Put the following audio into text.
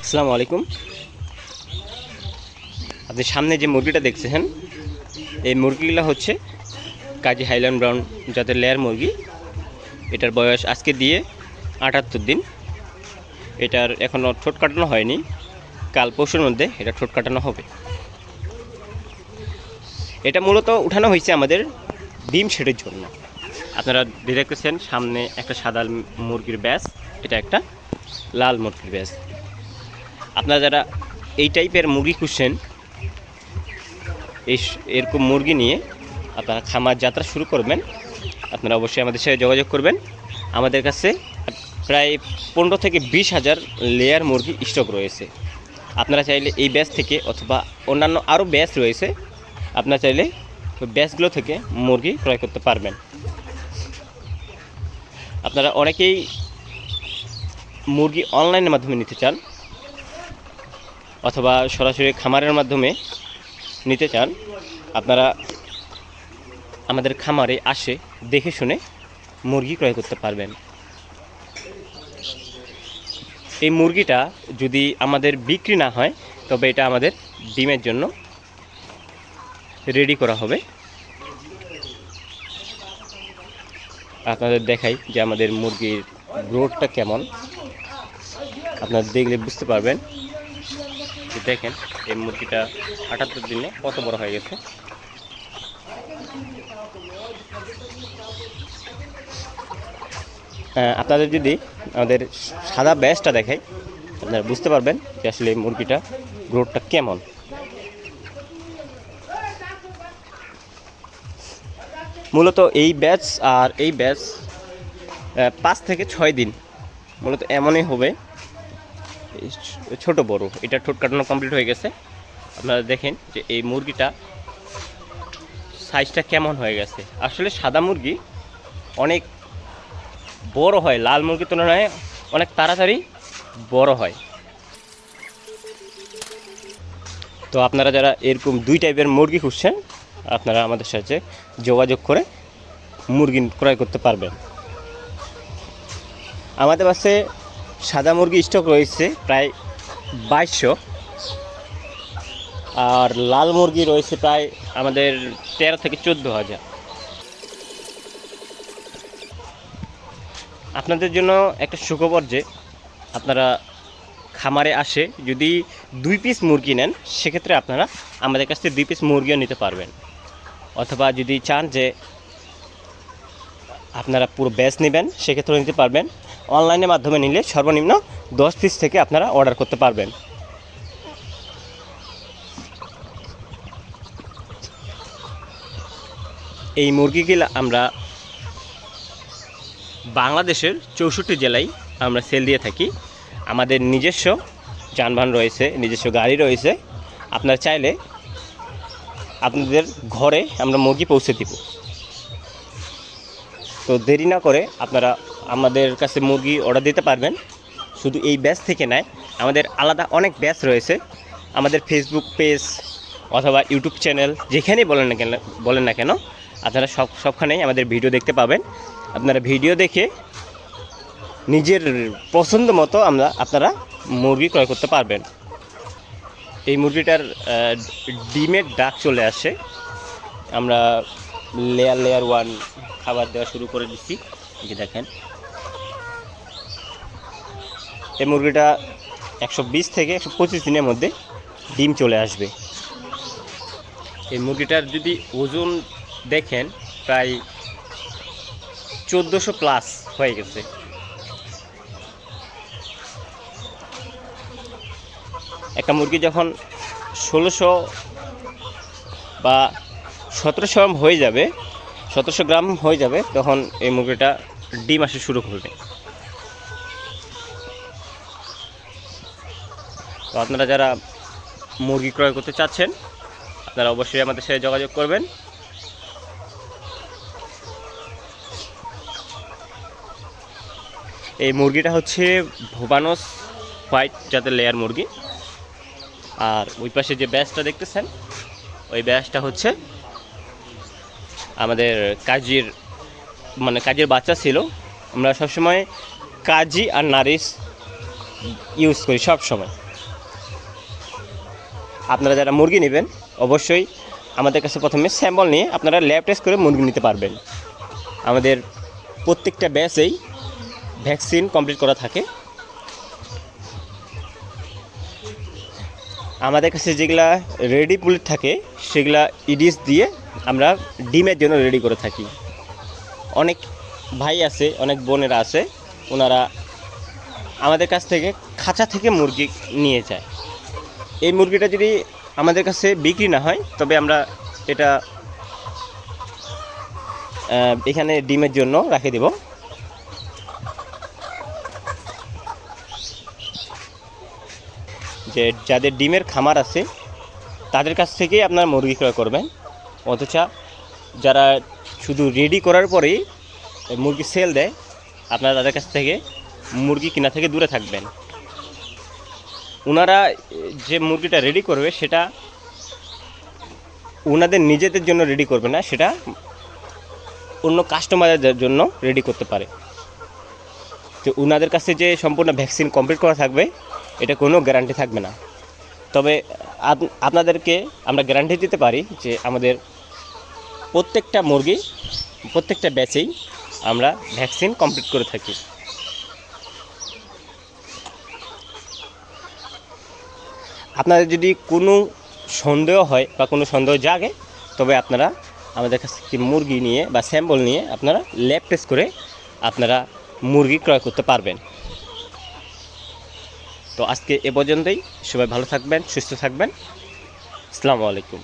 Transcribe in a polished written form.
আসসালামু আলাইকুম। আপনি সামনে যে মুরগিটা দেখছেন, এই মুরগিগুলো হচ্ছে কাজী হাইল্যান্ড ব্রাউন জাতের লেয়ার মুরগি। এটার বয়স আজকে দিয়ে ৭৮ দিন। এটার এখনও ঠোঁট কাটানো হয়নি, কাল পরশুর মধ্যে এটা ঠোঁট কাটানো হবে। এটা মূলত উঠানো হয়েছে আমাদের ডিম সেটের জন্য। আপনারা দেখতেছেন সামনে একটা সাদা মুরগির ব্যাস, এটা একটা লাল মুরগির ব্যাস। আপনারা যারা এই টাইপের মুরগি খুঁজছেন, এরকম মুরগি নিয়ে আপনারা খামার যাত্রা শুরু করবেন, আপনারা অবশ্যই আমাদের সাথে যোগাযোগ করবেন। আমাদের কাছে প্রায় ১৫ থেকে ২০ হাজার লেয়ার মুরগি স্টক রয়েছে। আপনারা চাইলে এই ব্যাচ থেকে অথবা অন্যান্য আরও ব্যাচ রয়েছে, আপনারা চাইলে ওই ব্যাচগুলো থেকে মুরগি ক্রয় করতে পারবেন। আপনারা অনেকেই মুরগি অনলাইনের মাধ্যমে নিতে চান অথবা সরাসরি খামারের মাধ্যমে নিতে চান, আপনারা আমাদের খামারে আসে দেখে শুনে মুরগি ক্রয় করতে পারবেন। এই মুরগিটা যদি আমাদের বিক্রি না হয়, তবে এটা আমাদের ডিমের জন্য রেডি করা হবে। আপনাদের দেখাই যে আমাদের মুরগির গ্রোথটা কেমন, আপনারা দেখলে বুঝতে পারবেন। দেখেন এই মুরগিটা ৭৮ দিনে কত বড় হয়ে গেছে। আপনাদের যদি আমাদের সাদা ব্যাসটা দেখাই, আপনারা বুঝতে পারবেন যে আসলে এই মুরগিটা গ্রোথটা কেমন। মূলত এই ব্যাচ আর এই ব্যাচ ৫ থেকে ৬ দিন মূলত এমনই হবে, ছোট বড়। এটা ঠোঁট কাটানো কমপ্লিট হয়ে গেছে। আপনারা দেখেন যে এই মুরগিটা সাইজটা কেমন হয়ে গেছে। আসলে সাদা মুরগি অনেক বড় হয়, লাল মুরগির তুলনায় অনেক তাড়াতাড়ি বড় হয়। তো আপনারা যারা এরকম দুই টাইপের মুরগি খুঁজছেন, আপনারা আমাদের সাথে যোগাযোগ করে মুরগি ক্রয় করতে পারবেন। আমাদের কাছে সাদা মুরগি স্টক রয়েছে প্রায় ২২০০, আর লাল মুরগি রয়েছে প্রায় আমাদের ১৩ থেকে ১৪,০০০। আপনাদের জন্য একটা সুখবর যে আপনারা খামারে আসে যদি ২ পিস মুরগি নেন, সেক্ষেত্রে আপনারা আমাদের কাছ থেকে ২ পিস মুরগিও নিতে পারবেন। অথবা যদি চান যে আপনারা পুরো ব্যাচ নেবেন, সেক্ষেত্রেও নিতে পারবেন। অনলাইনের মাধ্যমে নিলে সর্বনিম্ন ১০ পিস থেকে আপনারা অর্ডার করতে পারবেন। এই মুরগিগুলো আমরা বাংলাদেশের ৬৪ জেলায় আমরা সেল দিয়ে থাকি। আমাদের নিজস্ব যানবাহন রয়েছে, নিজস্ব গাড়ি রয়েছে। আপনারা চাইলে আপনাদের ঘরে আমরা মুরগি পৌঁছে দিব। তো দেরি না করে আপনারা আমাদের কাছে মুরগি অর্ডার দিতে পারবেন। শুধু এই ব্যাচ থেকে নয়, আমাদের আলাদা অনেক ব্যাচ রয়েছে। আমাদের ফেসবুক পেজ অথবা ইউটিউব চ্যানেল, যেখানেই বলেন না কেন আপনারা সবখানেই আমাদের ভিডিও দেখতে পাবেন। আপনারা ভিডিও দেখে নিজের পছন্দ মতো আপনারা মুরগি ক্রয় করতে পারবেন। এই মুরগিটার ডিমের ডাক চলে আসে, আমরা লেয়ার 1 খাবার দেওয়া শুরু করে দিচ্ছি। যে দেখেন এই মুরগিটা ১২০ থেকে ১২৫ দিনের মধ্যে ডিম চলে আসবে। এই মুরগিটার যদি ওজন দেখেন, প্রায় ১৪০০ প্লাস হয়ে গেছে। একটা মুরগি যখন ১৬০০ বা ১৭০০ হয়ে যাবে, ১৭০০ গ্রাম হয়ে যাবে, তখন এই মুরগিটা ডিম আসা শুরু করবে। তো আপনারা যারা মুরগি ক্রয় করতে চাচ্ছেন, আপনারা অবশ্যই আমাদের সাথে যোগাযোগ করবেন। এই মুরগিটা হচ্ছে ভুবানোস হোয়াইট জাতের লেয়ার মুরগি। আর ওই পাশে যে ব্যাচটা দেখতেছেন, ওই ব্যাচটা হচ্ছে আমাদের কাজীর বাচ্চা ছিল। আমরা সবসময় কাজী আর নারিশ ইউজ করি সব সময়। আপনারা যারা মুরগি নেবেন অবশ্যই আমাদের কাছে প্রথমে স্যাম্পল নিয়ে আপনারা ল্যাব টেস্ট করে মুরগি নিতে পারবেন। আমাদের প্রত্যেকটা ব্যাচেই ভ্যাকসিন কমপ্লিট করা থাকে। আমাদের কাছে যেগুলা রেডি পুলিট থাকে সেগুলা ইডিস দিয়ে আমরা ডিমের জন্য রেডি করে থাকি। অনেক ভাই আছে, অনেক বোনেরা আছে, ওনারা আমাদের কাছ থেকে খাঁচা থেকে মুরগি নিয়ে যায়। এই মুরগিটা যদি আমাদের কাছে বিক্রি না হয় তবে আমরা এটা এখানে ডিমের জন্য রেখে দেব। যে যাদের ডিমের খামার আছে তাদের কাছ থেকেই আপনারা মুরগি ক্রয় করবেন, অথচ যারা শুধু রেডি করার পরেই মুরগি সেল দেয় আপনারা তাদের কাছ থেকে মুরগি কিনা থেকে দূরে থাকবেন। ওনারা যে মুরগিটা রেডি করবে সেটা ওনাদের নিজেদের জন্য রেডি করবে না, সেটা অন্য কাস্টমারদের জন্য রেডি করতে পারে। তো ওনাদের কাছে যে সম্পূর্ণ ভ্যাকসিন কমপ্লিট করা থাকবে এটা কোনো গ্যারান্টি থাকবে না। তবে আপনাদেরকে আমরা গ্যারান্টি দিতে পারি যে আমাদের প্রত্যেকটা মুরগি প্রত্যেকটা ব্যাচেই আমরা ভ্যাকসিন কমপ্লিট করে থাকি। আপনাদের যদি কোনো সন্দেহ হয় বা কোনো সন্দেহ জাগে তবে আপনারা আমাদের কাছ থেকে মুরগি নিয়ে বা স্যাম্পল নিয়ে আপনারা ল্যাব টেস্ট করে আপনারা মুরগি ক্রয় করতে পারবেন। তো আজকে এ পর্যন্তই। সবাই ভালো থাকবেন, সুস্থ থাকবেন। আসসালামু আলাইকুম।